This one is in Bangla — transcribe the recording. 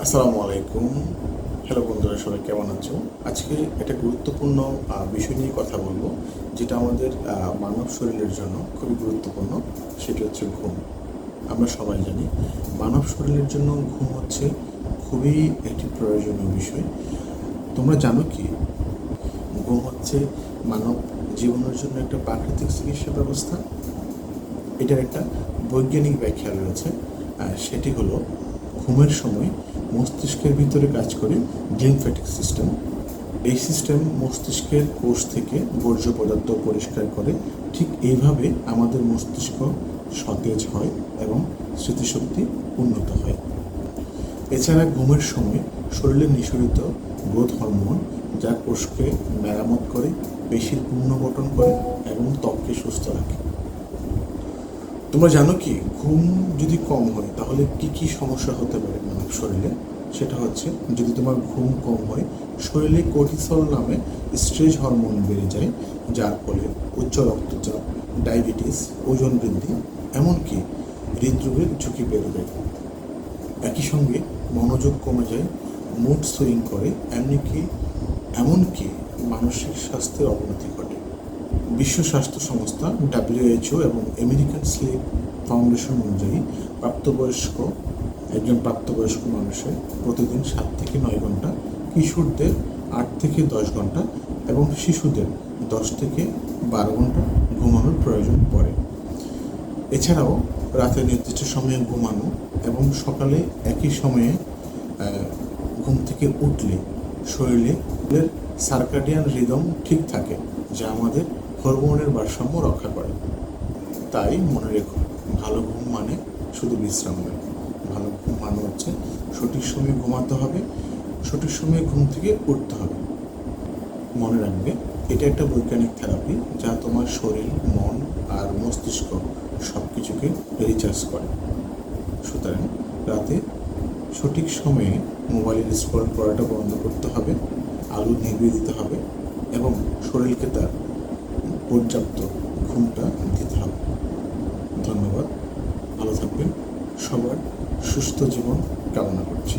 আসসালামু আলাইকুম। হ্যালো বন্ধুরা, সবাই কেমন আছো? আজকে একটা গুরুত্বপূর্ণ বিষয় নিয়ে কথা বলবো, যেটা আমাদের মানব শরীরের জন্য খুবই গুরুত্বপূর্ণ। সেটা হচ্ছে ঘুম। আমরা সবাই জানি মানব শরীরের জন্য ঘুম হচ্ছে খুবই একটি প্রয়োজনীয় বিষয়। তোমরা জানো কি ঘুম হচ্ছে মানব জীবনের জন্য একটা প্রাকৃতিক চিকিৎসা ব্যবস্থা? এটার একটা বৈজ্ঞানিক ব্যাখ্যা রয়েছে। সেটি হলো, ঘুমের সময় মস্তিষ্কের ভিতরে কাজ করে লিম্ফ্যাটিক সিস্টেম। এই সিস্টেম মস্তিষ্কের কোষ থেকে বর্জ্য পদার্থ পরিষ্কার করে। ঠিক এইভাবে আমাদের মস্তিষ্ক সতেজ হয় এবং স্মৃতিশক্তি উন্নত হয়। এছাড়া ঘুমের সময় শরীরে নিঃসরিত গ্রোথ হরমোন, যা কোষকে মেরামত করে, পেশির পুনর্গঠন করে এবং ত্বককে সুস্থ রাখে। তোমরা জানো কি ঘুম যদি কম হয় তাহলে কি কি সমস্যা হতে পারে মানব শরীরে? সেটা হচ্ছে, যদি তোমার ঘুম কম হয়, শরীরে কর্টিসল নামে স্ট্রেস হরমোন বেড়ে যায়, যার ফলে উচ্চ রক্তচাপ, ডায়াবেটিস, ওজন বৃদ্ধি, এমনকি হৃদরোগের ঝুঁকি বেড়ে যায়। একই সঙ্গে মনোযোগ কমে যায়, মুড সুইং করে, এমনকি মানসিক স্বাস্থ্যের অবনতি ঘটে। বিশ্ব স্বাস্থ্য সংস্থা WHO এবং আমেরিকান স্লিপ ফাউন্ডেশন অনুযায়ী একজন প্রাপ্তবয়স্ক মানুষের প্রতিদিন 7 থেকে 9 ঘন্টা, কিশোরদের 8 থেকে 10 ঘন্টা এবং শিশুদের 10 থেকে 12 ঘন্টা ঘুমানোর প্রয়োজন পড়ে। এছাড়াও রাতে নির্দিষ্ট সময়ে ঘুমানো এবং সকালে একই সময়ে ঘুম থেকে উঠলে শরীরের সার্কাডিয়ান রিদম ঠিক থাকে, যা আমাদের হরমোনের ভারসাম্য রক্ষা করে। তাই মনে রেখো, ভালো ঘুম মানে শুধু বিশ্রাম নয়। ভালো ঘুম মানে হচ্ছে সঠিক সময়ে ঘুমাতে হবে, সঠিক সময়ে ঘুম থেকে উঠতে হবে। মনে রাখবে, এটা একটা বৈজ্ঞানিক থেরাপি, যা তোমার শরীর, মন আর মস্তিষ্ক সব কিছুকে রিচার্জ করে। সুতরাং রাতে সঠিক সময়ে মোবাইলের স্ক্রল করাটা বন্ধ করতে হবে, আলো নিভিয়ে দিতে হবে এবং শরীরকে তার পর্যাপ্ত ঘুমটা দিতে হবে। ধন্যবাদ। ভালো থাকবেন। সবার সুস্থ জীবন কামনা করছি।